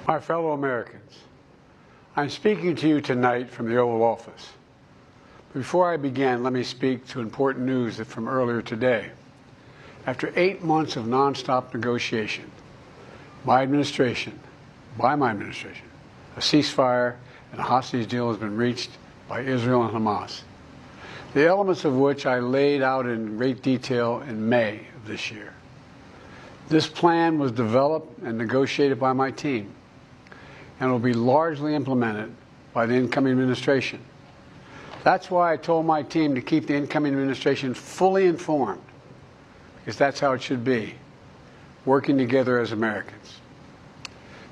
My fellow Americans, I'm speaking to you tonight from the Oval Office. Before I begin, let me speak to important news from earlier today. After 8 months of nonstop negotiation, by my administration, a ceasefire and a hostage deal has been reached by Israel and Hamas, the elements of which I laid out in great detail in May of this year. This plan was developed and negotiated by my team and will be largely implemented by the incoming administration. That's why I told my team to keep the incoming administration fully informed, because that's how it should be, working together as Americans.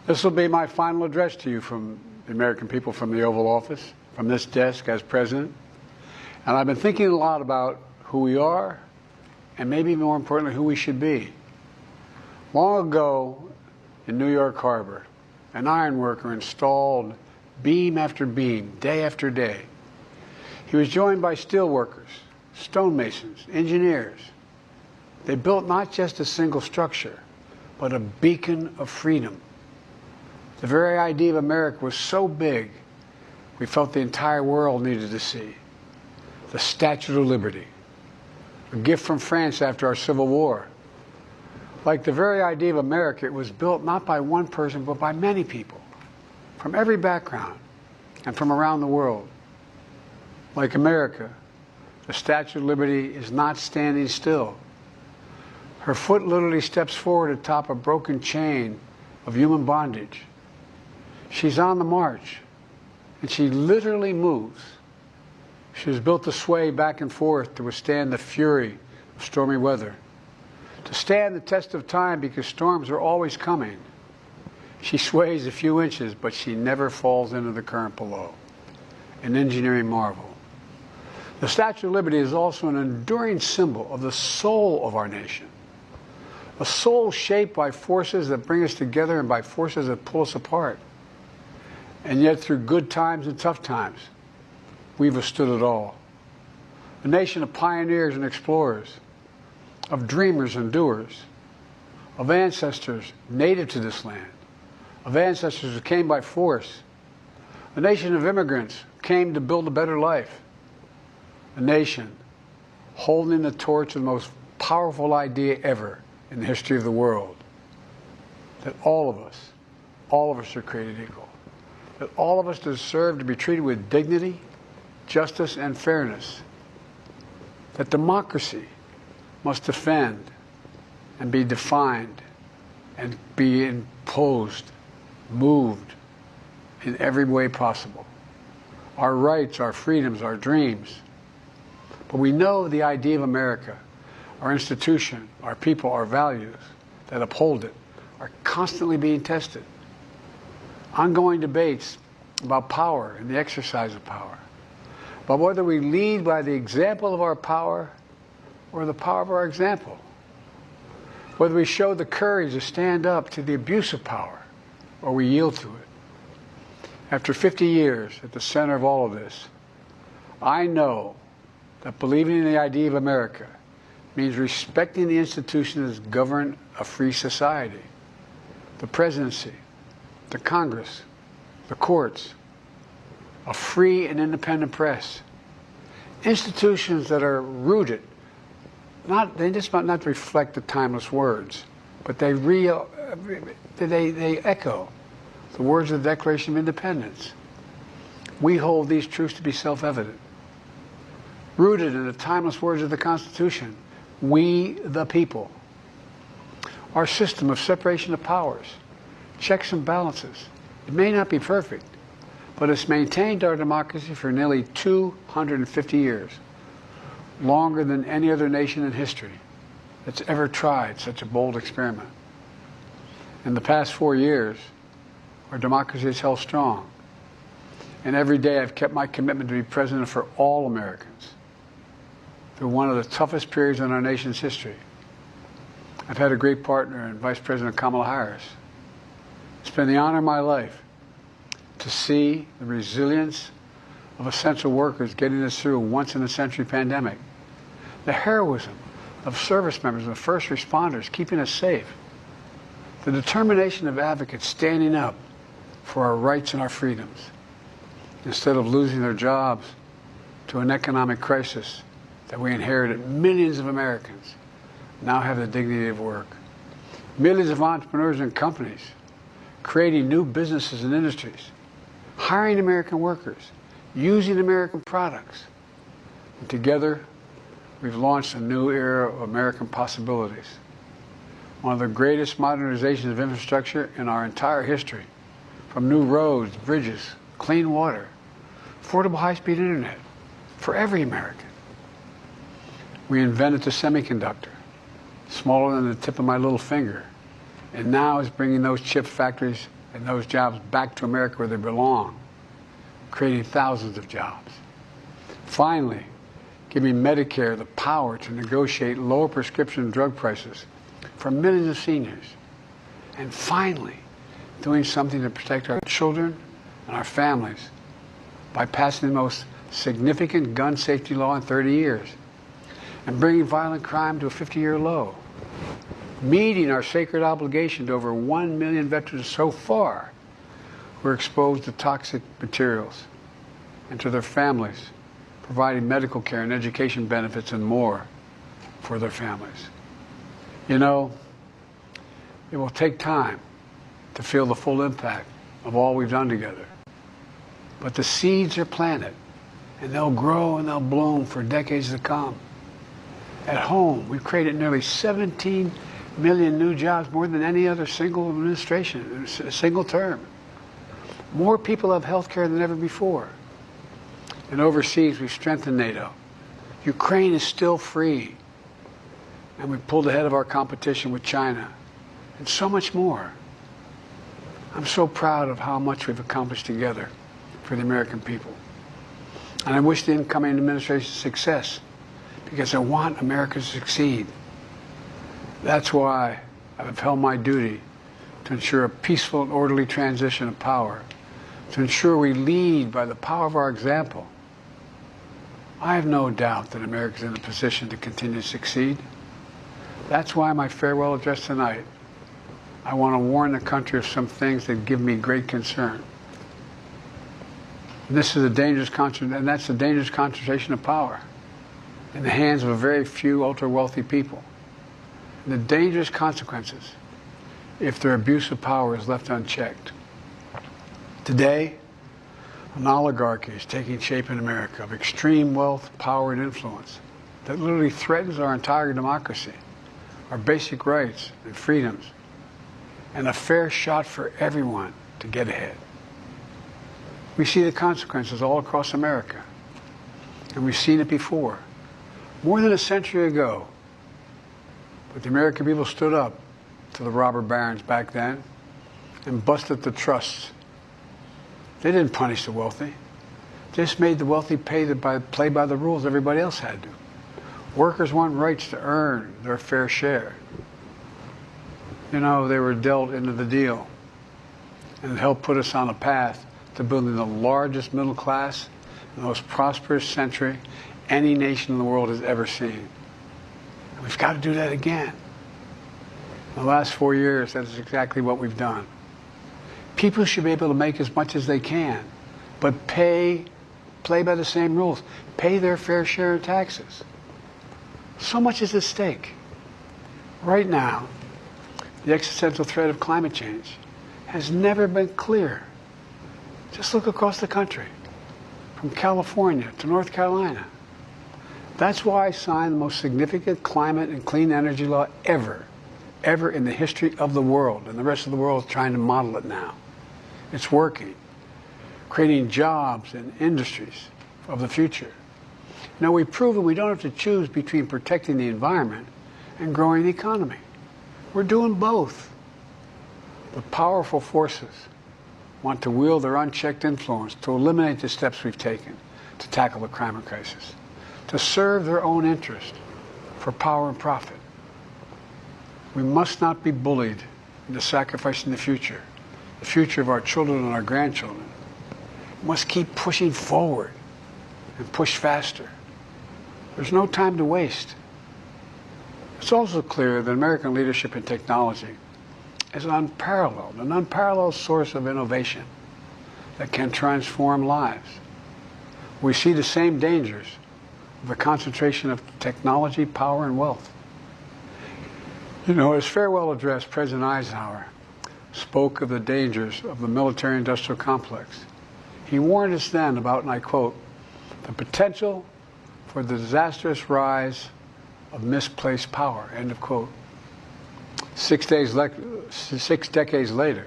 This will be my final address to you from the American people from the Oval Office, from this desk as president. And I've been thinking a lot about who we are and maybe more importantly, who we should be. Long ago in New York Harbor, an iron worker installed beam after beam, day after day. He was joined by steel workers, stonemasons, engineers. They built not just a single structure, but a beacon of freedom. The very idea of America was so big, we felt the entire world needed to see. The Statue of Liberty, a gift from France after our Civil War. Like the very idea of America, it was built not by one person, but by many people, from every background and from around the world. Like America, the Statue of Liberty is not standing still. Her foot literally steps forward atop a broken chain of human bondage. She's on the march, and she literally moves. She was built to sway back and forth to withstand the fury of stormy weather, to stand the test of time because storms are always coming. She sways a few inches, but she never falls into the current below. An engineering marvel. The Statue of Liberty is also an enduring symbol of the soul of our nation. A soul shaped by forces that bring us together and by forces that pull us apart. And yet through good times and tough times, we've withstood it all. A nation of pioneers and explorers, of dreamers and doers, of ancestors native to this land, of ancestors who came by force, a nation of immigrants who came to build a better life, a nation holding the torch of the most powerful idea ever in the history of the world, that all of us are created equal, that all of us deserve to be treated with dignity, justice, and fairness, that democracy must defend and be defined and be imposed, moved in every way possible. Our rights, our freedoms, our dreams. But we know the idea of America, our institution, our people, our values that uphold it are constantly being tested. Ongoing debates about power and the exercise of power, but whether we lead by the example of our power or the power of our example, whether we show the courage to stand up to the abuse of power or we yield to it. After 50 years at the center of all of this, I know that believing in the idea of America means respecting the institutions that govern a free society, the presidency, the Congress, the courts, a free and independent press, institutions that are rooted, they just might not reflect the timeless words, but they echo the words of the Declaration of Independence. We hold these truths to be self-evident. Rooted in the timeless words of the Constitution, we the people. Our system of separation of powers, checks and balances, it may not be perfect, but it's maintained our democracy for nearly 250 years, longer than any other nation in history that's ever tried such a bold experiment. In the past 4 years, our democracy has held strong, and every day I've kept my commitment to be president for all Americans through one of the toughest periods in our nation's history. I've had a great partner in Vice President Kamala Harris. It's been the honor of my life to see the resilience of essential workers getting us through a once-in-a-century pandemic, the heroism of service members and first responders keeping us safe, the determination of advocates standing up for our rights and our freedoms, instead of losing their jobs to an economic crisis that we inherited. Millions of Americans now have the dignity of work. Millions of entrepreneurs and companies creating new businesses and industries, hiring American workers, using American products. And together, we've launched a new era of American possibilities. One of the greatest modernizations of infrastructure in our entire history, from new roads, bridges, clean water, affordable high-speed internet for every American. We invented the semiconductor, smaller than the tip of my little finger, and now is bringing those chip factories and those jobs back to America where they belong, creating thousands of jobs. Finally, giving Medicare the power to negotiate lower prescription drug prices for millions of seniors. And finally, doing something to protect our children and our families by passing the most significant gun safety law in 30 years and bringing violent crime to a 50-year low, meeting our sacred obligation to over 1 million veterans so far who are exposed to toxic materials, and to their families, providing medical care and education benefits and more for their families. You know, it will take time to feel the full impact of all we've done together. But the seeds are planted, and they'll grow and they'll bloom for decades to come. At home, we've created nearly 17 million new jobs, more than any other single administration, a single term. More people have health care than ever before. And overseas, we've strengthened NATO. Ukraine is still free. And we've pulled ahead of our competition with China. And so much more. I'm so proud of how much we've accomplished together for the American people. And I wish the incoming administration success, because I want America to succeed. That's why I've upheld my duty to ensure a peaceful and orderly transition of power, to ensure we lead by the power of our example. I have no doubt that America is in a position to continue to succeed. That's why my farewell address tonight, I want to warn the country of some things that give me great concern. And this is a dangerous and that's a dangerous concentration of power in the hands of a very few ultra-wealthy people. And the dangerous consequences if their abuse of power is left unchecked. Today, an oligarchy is taking shape in America of extreme wealth, power, and influence that literally threatens our entire democracy, our basic rights and freedoms, and a fair shot for everyone to get ahead. We see the consequences all across America, and we've seen it before, more than a century ago. But the American people stood up to the robber barons back then and busted the trusts. They didn't punish the wealthy. They just made the wealthy play by the rules everybody else had to. Workers want rights to earn their fair share. You know, they were dealt into the deal, and it helped put us on a path to building the largest middle class and the most prosperous century any nation in the world has ever seen. And we've got to do that again. In the last 4 years, that is exactly what we've done. People should be able to make as much as they can, but play by the same rules. Pay their fair share of taxes. So much is at stake. Right now, the existential threat of climate change has never been clearer. Just look across the country, from California to North Carolina. That's why I signed the most significant climate and clean energy law ever in the history of the world, and the rest of the world is trying to model it now. It's working, creating jobs and industries of the future. Now, we've proven we don't have to choose between protecting the environment and growing the economy. We're doing both. The powerful forces want to wield their unchecked influence to eliminate the steps we've taken to tackle the climate crisis, to serve their own interest for power and profit. We must not be bullied into sacrificing the future of our children and our grandchildren. We must keep pushing forward and push faster. There's no time to waste. It's also clear that American leadership in technology is an unparalleled source of innovation that can transform lives. We see the same dangers of the concentration of technology, power, and wealth. You know, his farewell address, President Eisenhower spoke of the dangers of the military-industrial complex. He warned us then about, and I quote, the potential for the disastrous rise of misplaced power, end of quote. 6 decades later,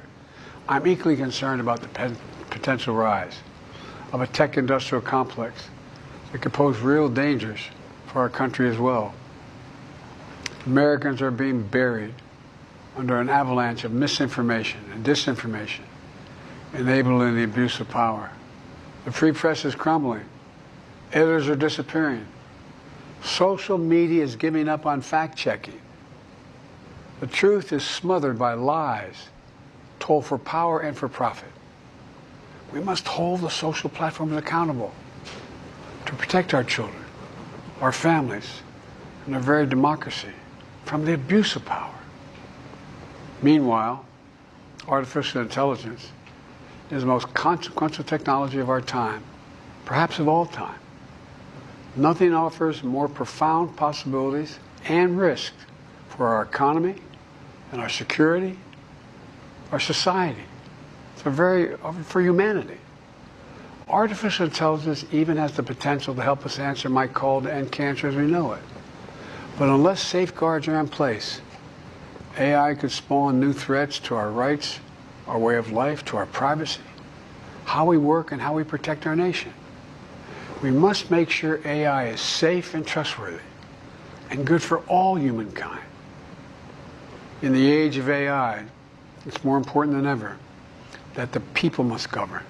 I'm equally concerned about the potential rise of a tech-industrial complex that could pose real dangers for our country as well. Americans are being buried under an avalanche of misinformation and disinformation, enabling the abuse of power. The free press is crumbling. Editors are disappearing. Social media is giving up on fact-checking. The truth is smothered by lies told for power and for profit. We must hold the social platforms accountable to protect our children, our families, and our very democracy from the abuse of power. Meanwhile, artificial intelligence is the most consequential technology of our time, perhaps of all time. Nothing offers more profound possibilities and risks for our economy and our security, our society, for humanity. Artificial intelligence even has the potential to help us answer my call to end cancer as we know it. But unless safeguards are in place, AI could spawn new threats to our rights, our way of life, to our privacy, how we work, and how we protect our nation. We must make sure AI is safe and trustworthy and good for all humankind. In the age of AI, it's more important than ever that the people must govern.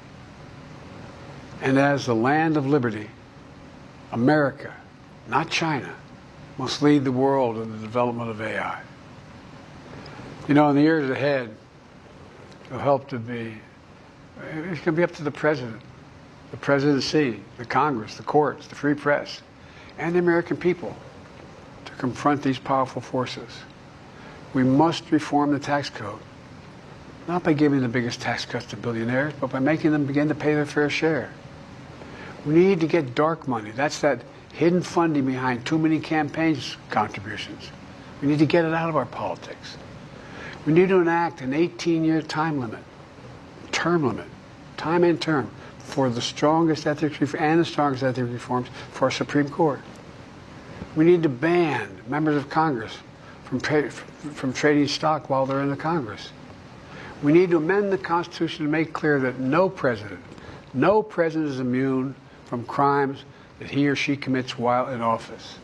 And as the land of liberty, America, not China, must lead the world in the development of AI. You know, in the years ahead, it'll help to be, it's going to be up to the presidency, the Congress, the courts, the free press, and the American people to confront these powerful forces. We must reform the tax code, not by giving the biggest tax cuts to billionaires, but by making them begin to pay their fair share. We need to get dark money. That's that hidden funding behind too many campaigns contributions. We need to get it out of our politics. We need to enact an 18-year time and term, for the strongest ethics reforms for our Supreme Court. We need to ban members of Congress from trading stock while they're in the Congress. We need to amend the Constitution to make clear that no president is immune from crimes that he or she commits while in office.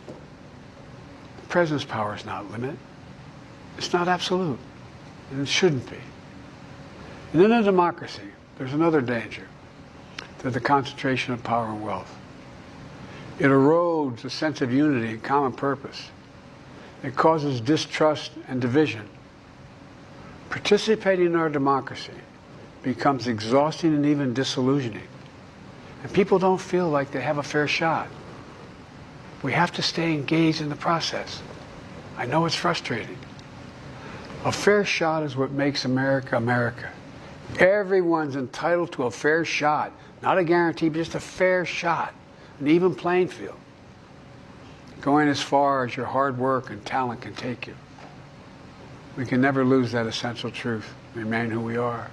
The president's power is not limited. It's not absolute, and it shouldn't be. And in a democracy, there's another danger to the concentration of power and wealth. It erodes a sense of unity and common purpose. It causes distrust and division. Participating in our democracy becomes exhausting and even disillusioning. And people don't feel like they have a fair shot. We have to stay engaged in the process. I know it's frustrating. A fair shot is what makes America, America. Everyone's entitled to a fair shot. Not a guarantee, but just a fair shot. An even playing field. Going as far as your hard work and talent can take you. We can never lose that essential truth, remain who we are.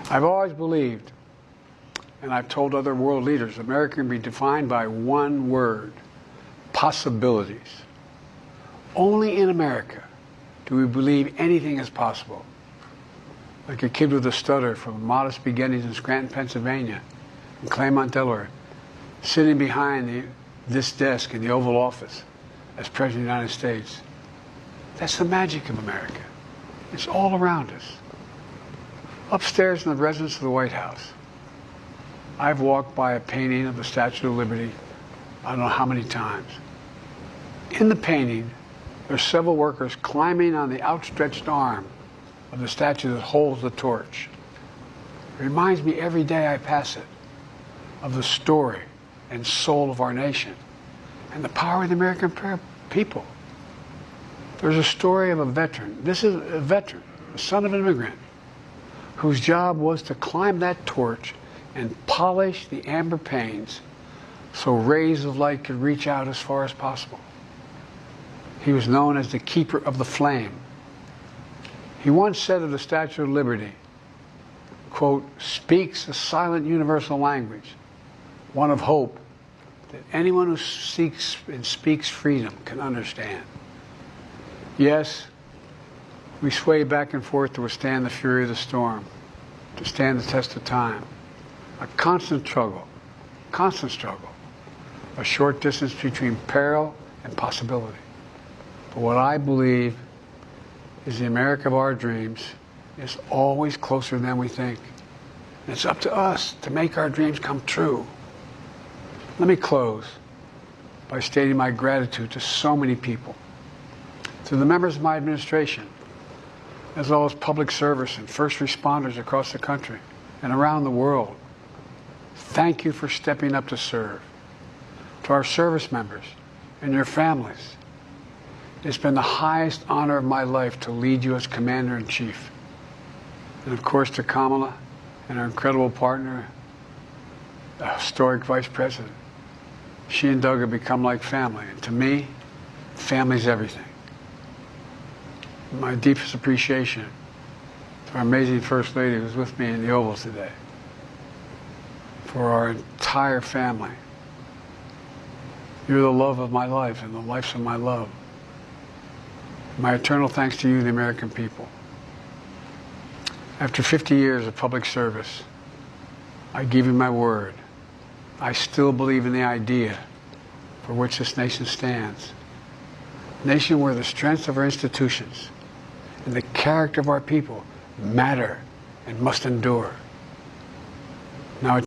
I've always believed, and I've told other world leaders, America can be defined by one word: possibilities. Only in America do we believe anything is possible. Like a kid with a stutter from modest beginnings in Scranton, Pennsylvania, and Claremont, Delaware, sitting behind this desk in the Oval Office as President of the United States. That's the magic of America. It's all around us. Upstairs in the residence of the White House, I've walked by a painting of the Statue of Liberty I don't know how many times. In the painting, there's several workers climbing on the outstretched arm of the statue that holds the torch. It reminds me every day I pass it of the story and soul of our nation and the power of the American people. There's a story of a veteran. This is a veteran, the son of an immigrant, whose job was to climb that torch and polish the amber panes so rays of light could reach out as far as possible. He was known as the keeper of the flame. He once said of the Statue of Liberty, quote, "speaks a silent universal language, one of hope that anyone who seeks and speaks freedom can understand." Yes, we sway back and forth to withstand the fury of the storm, to stand the test of time. A constant struggle, a short distance between peril and possibility. But what I believe is the America of our dreams is always closer than we think. And it's up to us to make our dreams come true. Let me close by stating my gratitude to so many people, to the members of my administration, as well as public service and first responders across the country and around the world. Thank you for stepping up to serve. To our service members and your families, it's been the highest honor of my life to lead you as Commander-in-Chief. And of course to Kamala and our incredible partner, the historic Vice President. She and Doug have become like family. And to me, family's everything. My deepest appreciation to our amazing First Lady who's with me in the Oval today. For our entire family. You're the love of my life and the lives of my love. My eternal thanks to you, the American people. After 50 years of public service, I give you my word. I still believe in the idea for which this nation stands. A nation where the strength of our institutions and the character of our people matter and must endure.